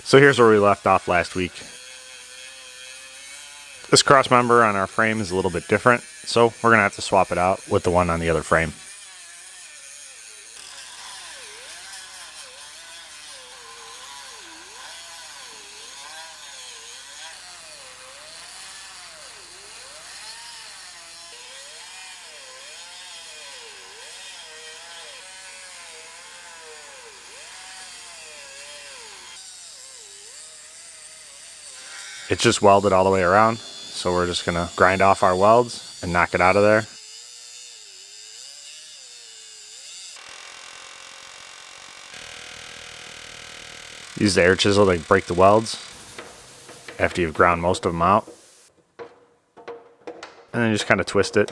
So here's where we left off last week. This cross member on our frame is a little bit different, so we're going to have to swap it out with the one on the other frame. It's just welded all the way around, so we're just gonna grind off our welds and knock it out of there. Use the air chisel to break the welds after you've ground most of them out. And then just kind of twist it.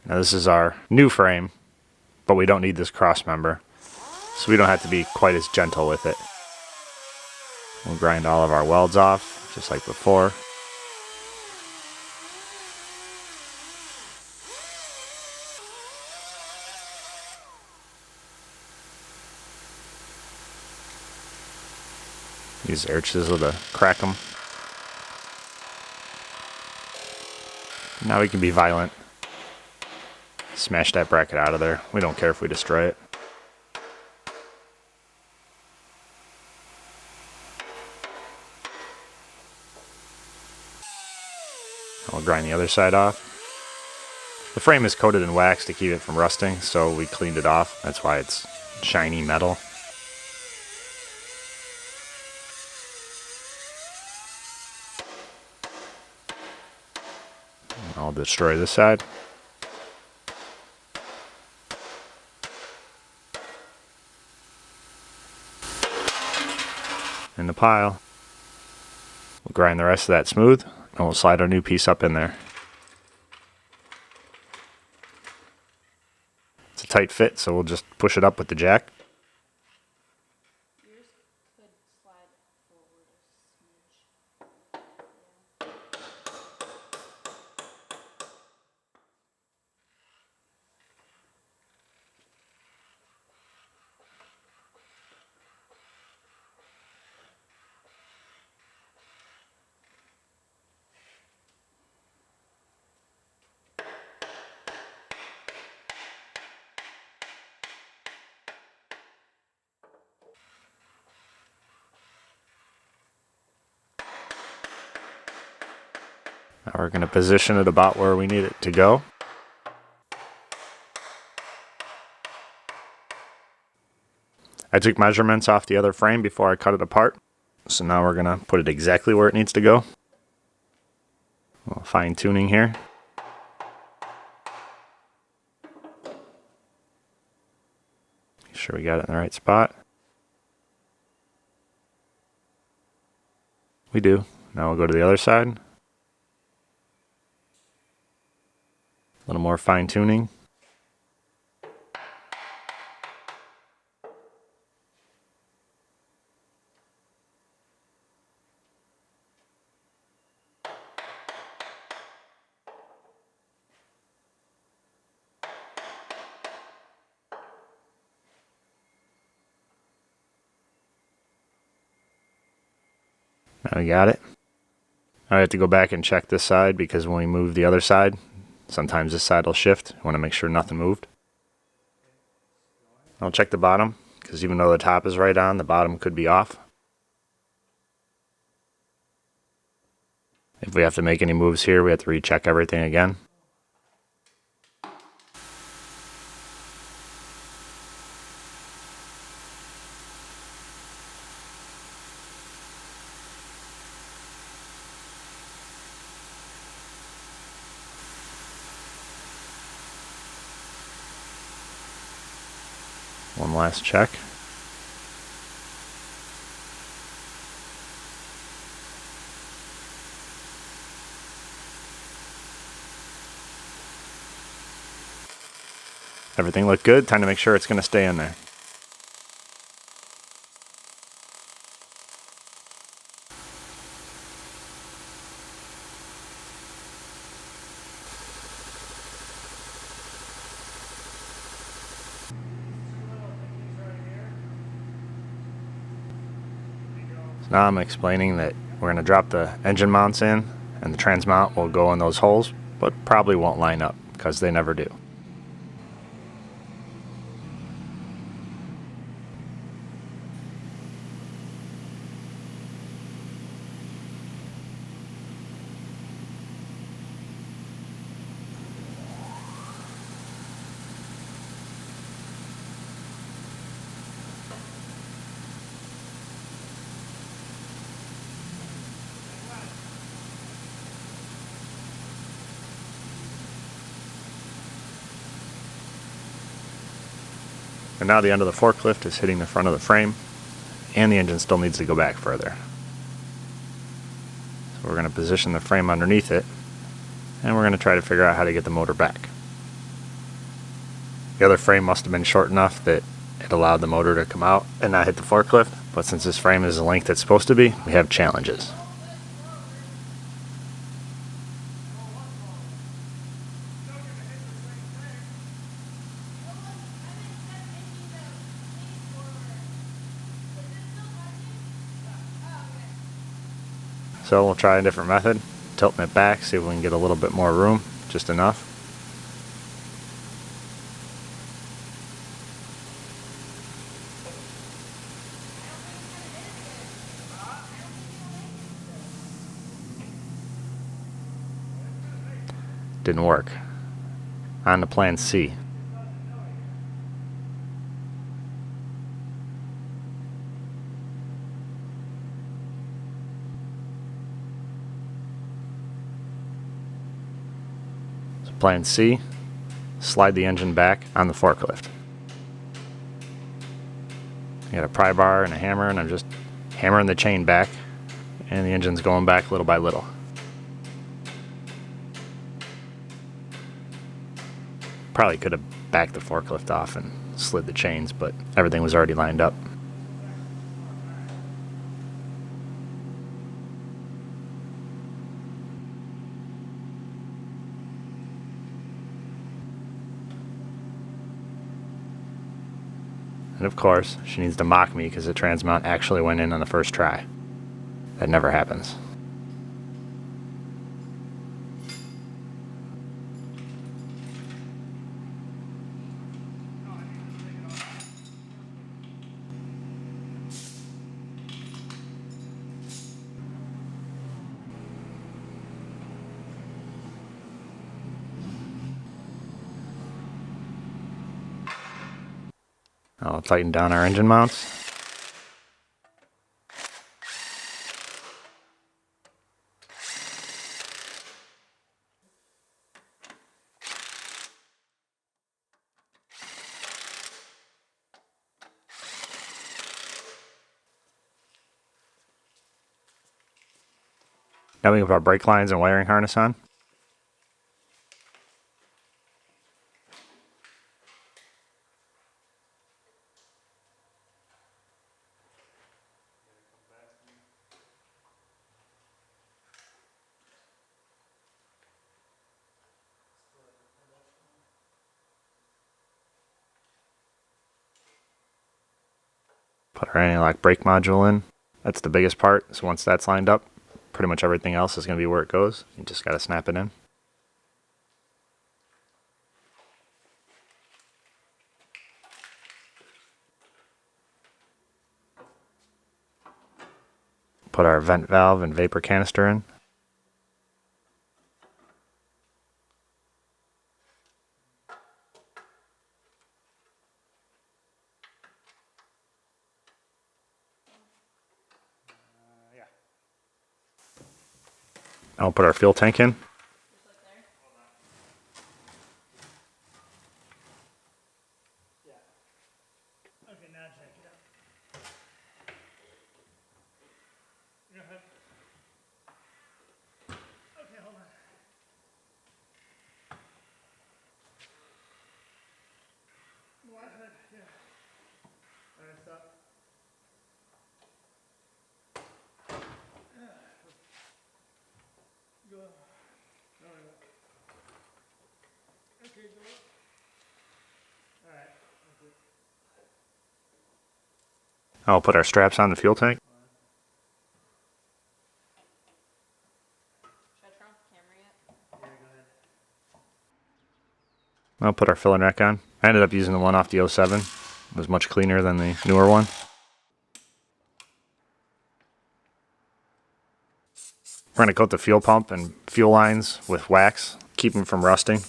Now this is our new frame, but we don't need this cross member, so we don't have to be quite as gentle with it. We'll grind all of our welds off, just like before. Use the air chisel to crack them. Now we can be violent. Smash that bracket out of there. We don't care if we destroy it. I'll grind the other side off. The frame is coated in wax to keep it from rusting, so we cleaned it off. That's why it's shiny metal. I'll destroy this side. In the pile. We'll grind the rest of that smooth, and we'll slide our new piece up in there. It's a tight fit, so we'll just push it up with the jack. Now we're going to position it about where we need it to go. I took measurements off the other frame before I cut it apart. So now we're going to put it exactly where it needs to go. A little fine tuning here. Make sure we got it in the right spot. We do. Now we'll go to the other side. A little more fine tuning. Now we got it. I have to go back and check this side because when we move the other side, sometimes this side will shift. I want to make sure nothing moved. I'll check the bottom because even though the top is right on, the bottom could be off. If we have to make any moves here, we have to recheck everything again. One last check. Everything looked good. Time to make sure it's going to stay in there. Now I'm explaining that we're going to drop the engine mounts in, and the trans mount will go in those holes, but probably won't line up, because they never do. And now the end of the forklift is hitting the front of the frame, and the engine still needs to go back further. So we're going to position the frame underneath it, and we're going to try to figure out how to get the motor back. The other frame must have been short enough that it allowed the motor to come out and not hit the forklift, but since this frame is the length it's supposed to be, we have challenges. So we'll try a different method, tilting it back, see if we can get a little bit more room, just enough. Didn't work. On to plan C. Plan C, slide the engine back on the forklift. I got a pry bar and a hammer, and I'm just hammering the chain back, and the engine's going back little by little. Probably could have backed the forklift off and slid the chains, but everything was already lined up. And of course, she needs to mock me because the trans mount actually went in on the first try. That never happens. I'll tighten down our engine mounts. Now we can put our brake lines and wiring harness on. Put our anti-lock brake module in. That's the biggest part, so once that's lined up, pretty much everything else is going to be where it goes. You just got to snap it in. Put our vent valve and vapor canister in. I'll put our fuel tank in. I'll put our straps on the fuel tank. I'll put our filler neck on. I ended up using the one off the 07. It was much cleaner than the newer one. We're going to coat the fuel pump and fuel lines with wax, keep them from rusting.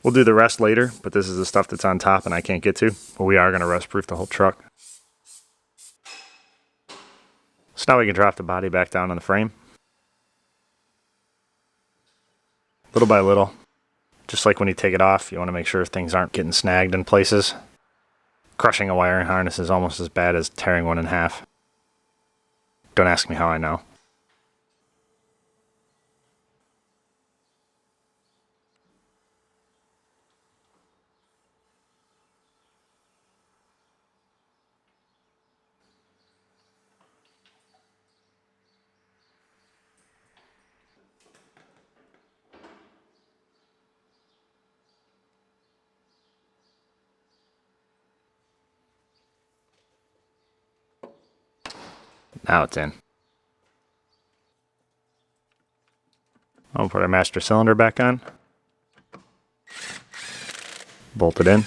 We'll do the rest later, but this is the stuff that's on top and I can't get to. But we are going to rust proof the whole truck. So now we can drop the body back down on the frame. Little by little. Just like when you take it off, you want to make sure things aren't getting snagged in places. Crushing a wiring harness is almost as bad as tearing one in half. Don't ask me how I know. Now it's in. I'll put our master cylinder back on. Bolt it in.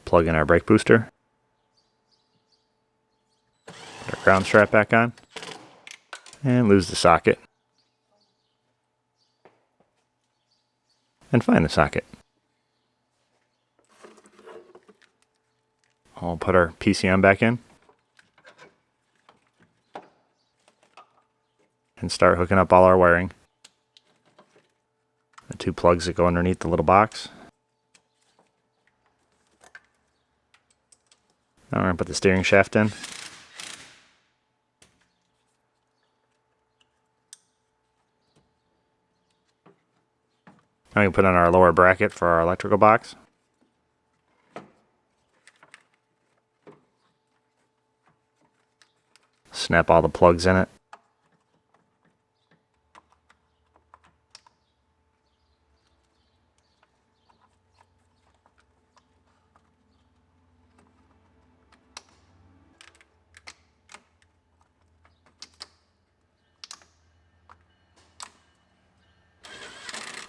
Plug in our brake booster. Put our ground strap back on. And lose the socket. And find the socket. I'll put our PCM back in. And start hooking up all our wiring. The two plugs that go underneath the little box. Now we're going to put the steering shaft in. Now we can put on our lower bracket for our electrical box. Snap all the plugs in it.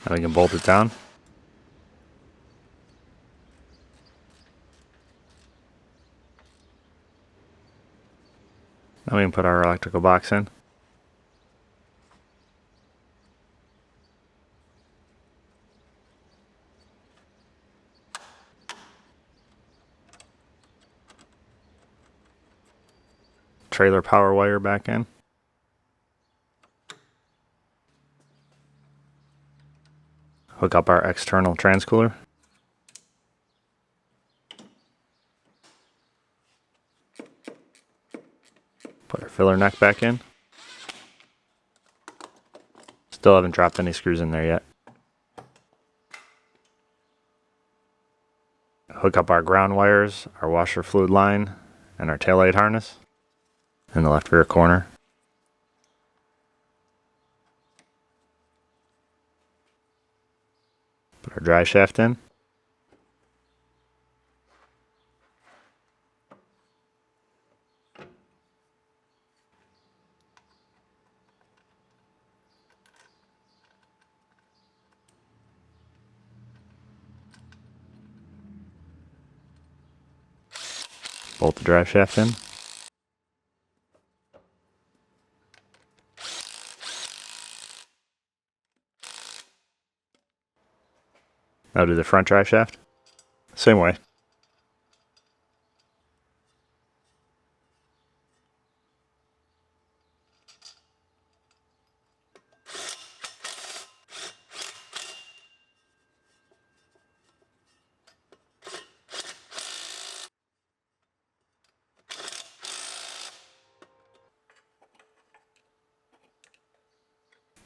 Now we can bolt it down. Now we can put our electrical box in. Trailer power wire back in. Hook up our external transcooler. Put our filler neck back in. Still haven't dropped any screws in there yet. Hook up our ground wires, our washer fluid line, and our taillight harness in the left rear corner. Put our drive shaft in. Bolt the drive shaft in. Now do the front drive shaft. Same way.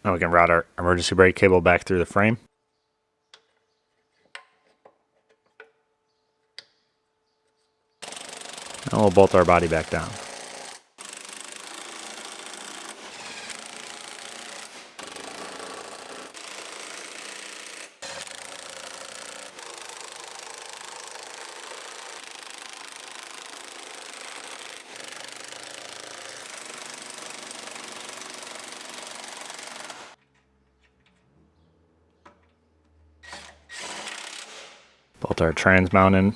Now we can route our emergency brake cable back through the frame. And we'll bolt our body back down. Bolt our trans mount in.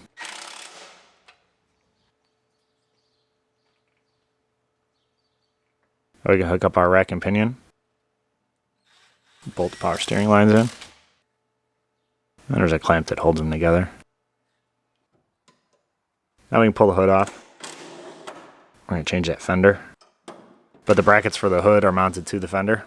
We can hook up our rack and pinion. Bolt the power steering lines in. And there's a clamp that holds them together. Now we can pull the hood off. We're going to change that fender. But the brackets for the hood are mounted to the fender.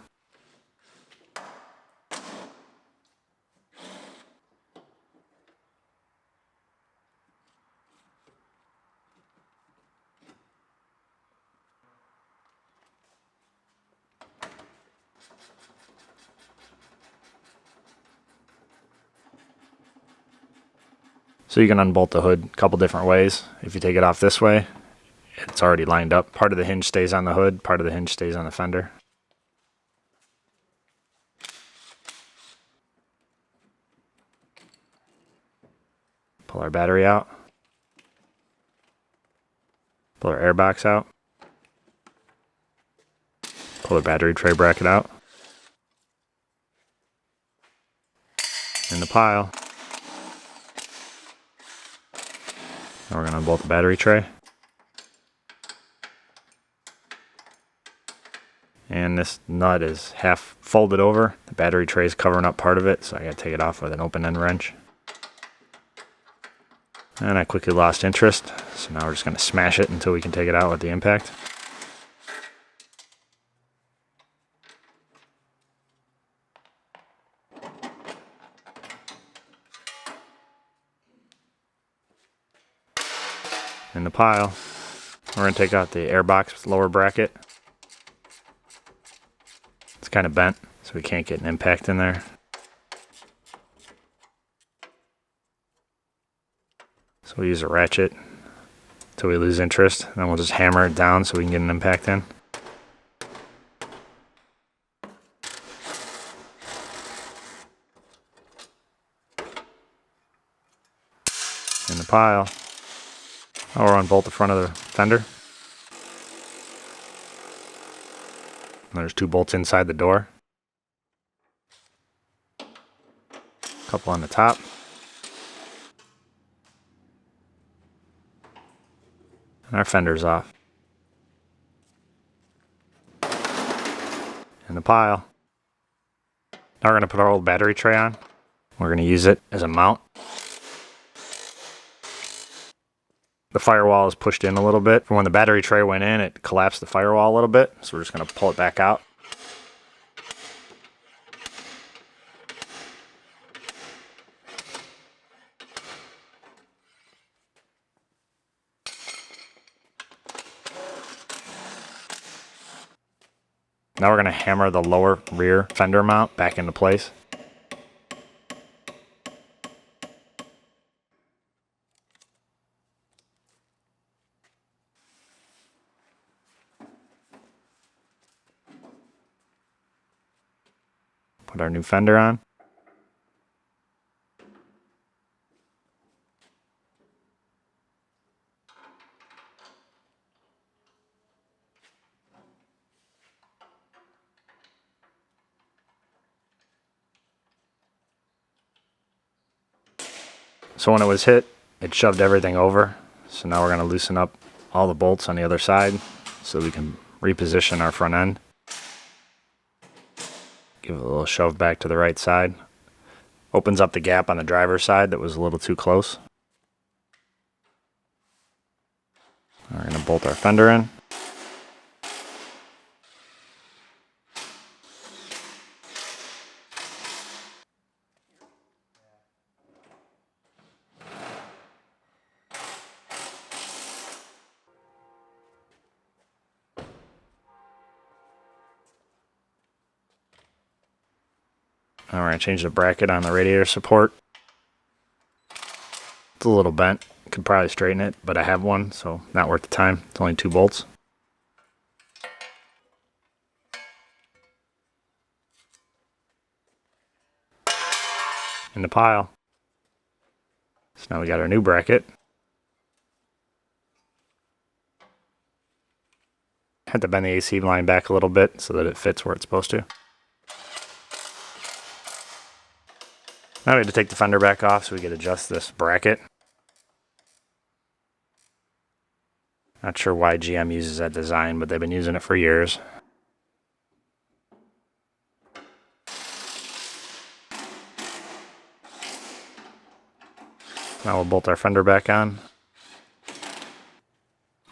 So you can unbolt the hood a couple different ways. If you take it off this way, it's already lined up. Part of the hinge stays on the hood, part of the hinge stays on the fender. Pull our battery out. Pull our air box out. Pull the battery tray bracket out. In the pile. Now we're going to unbolt the battery tray. And this nut is half folded over. The battery tray is covering up part of it, so I got to take it off with an open end wrench. And I quickly lost interest, so now we're just going to smash it until we can take it out with the impact. In the pile, we're going to take out the airbox lower bracket. It's kind of bent, so we can't get an impact in there. So we'll use a ratchet until we lose interest, and then we'll just hammer it down so we can get an impact in. In the pile. Now we'll unbolt the front of the fender. And there's 2 bolts inside the door. A couple on the top. And our fender's off. In the pile. Now we're going to put our old battery tray on. We're going to use it as a mount. The firewall is pushed in a little bit. From when the battery tray went in, it collapsed the firewall a little bit. So we're just going to pull it back out. Now we're going to hammer the lower rear fender mount back into place. Put our new fender on. So when it was hit, it shoved everything over. So now we're going to loosen up all the bolts on the other side so we can reposition our front end. Give it a little shove back to the right side. Opens up the gap on the driver's side that was a little too close. We're going to bolt our fender in. Now we're going to change the bracket on the radiator support. It's a little bent. Could probably straighten it, but I have one, so not worth the time. It's only 2 bolts. In the pile. So now we got our new bracket. Had to bend the AC line back a little bit so that it fits where it's supposed to. Now we have to take the fender back off so we can adjust this bracket. Not sure why GM uses that design, but they've been using it for years. Now we'll bolt our fender back on.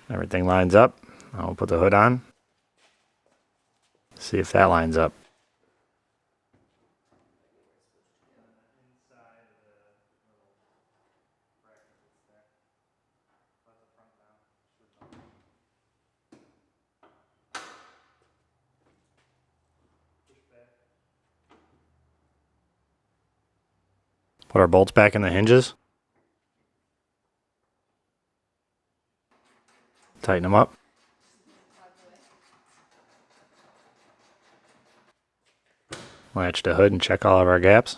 Everything lines up. Now we'll put the hood on. See if that lines up. Put our bolts back in the hinges. Tighten them up. Latch the hood and check all of our gaps.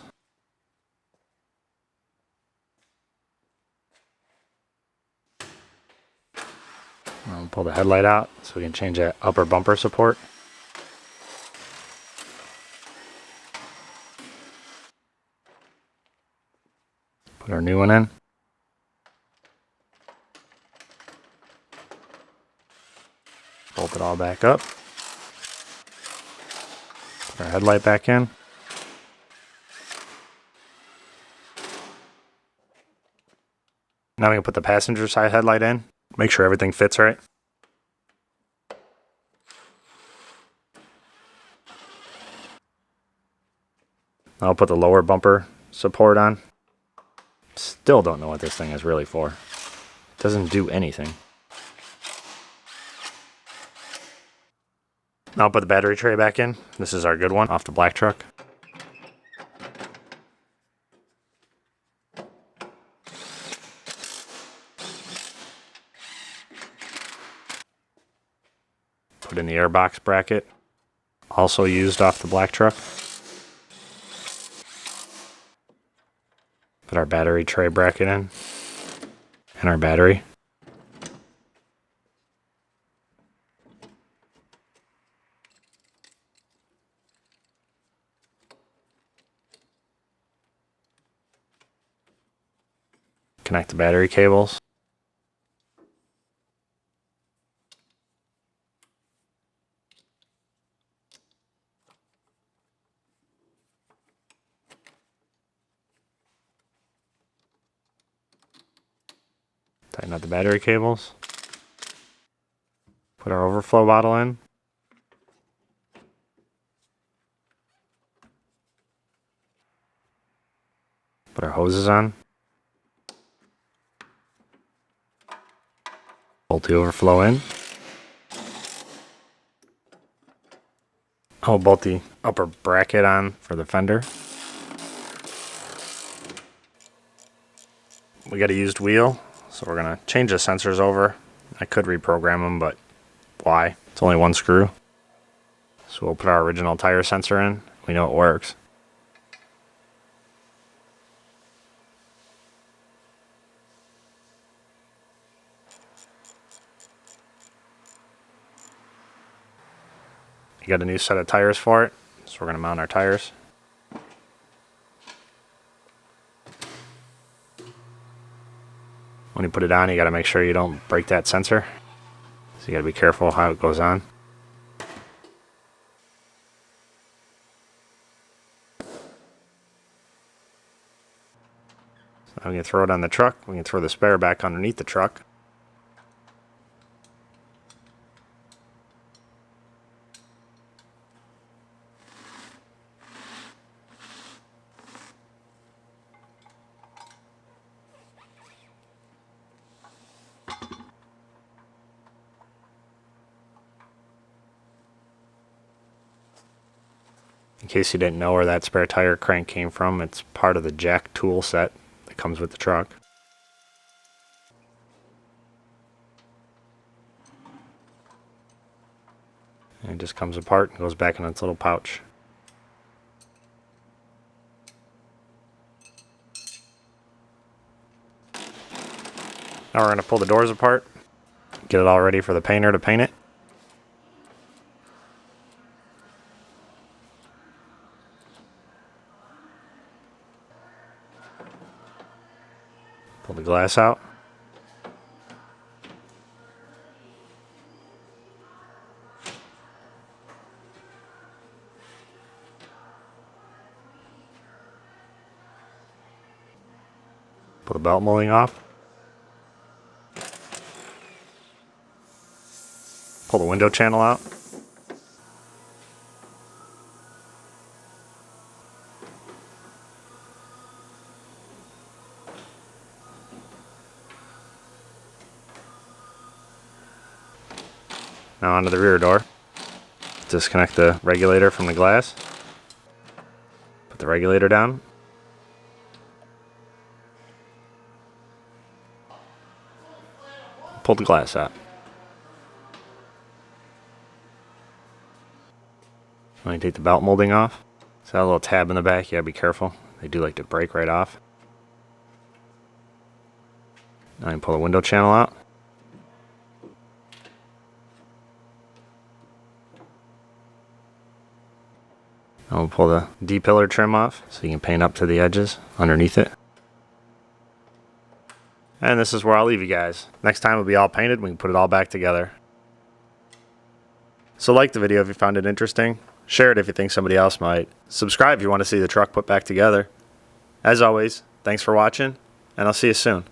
I'll pull the headlight out so we can change that upper bumper support. Put our new one in. Bolt it all back up. Put our headlight back in. Now we can put the passenger side headlight in. Make sure everything fits right. I'll put the lower bumper support on. Still don't know what this thing is really for. It doesn't do anything. Now I'll put the battery tray back in. This is our good one off the black truck. Put in the airbox bracket, also used off the black truck. Put our battery tray bracket in, and our battery. Connect the battery cables. Tighten up the battery cables. Put our overflow bottle in. Put our hoses on. Bolt the overflow in. I'll bolt the upper bracket on for the fender. We got a used wheel, so we're going to change the sensors over. I could reprogram them, but why? It's only one screw. So we'll put our original tire sensor in. We know it works. You got a new set of tires for it, so we're going to mount our tires. When you put it on, you got to make sure you don't break that sensor. So you got to be careful how it goes on. So now we can throw it on the truck. We can throw the spare back underneath the truck. In case you didn't know where that spare tire crank came from, it's part of the jack tool set that comes with the truck. And it just comes apart and goes back in its little pouch. Now we're going to pull the doors apart, get it all ready for the painter to paint it. Pull the glass out. Pull the belt molding off. Pull the window channel out. Now onto the rear door. Disconnect the regulator from the glass. Put the regulator down. Pull the glass out. When you take the belt molding off, it's got a little tab in the back. You gotta be careful. They do like to break right off. Now you pull the window channel out. Now we'll pull the D-pillar trim off so you can paint up to the edges underneath it. And this is where I'll leave you guys. Next time it'll be all painted. We can put it all back together. So like the video if you found it interesting. Share it if you think somebody else might. Subscribe if you want to see the truck put back together. As always, thanks for watching, and I'll see you soon.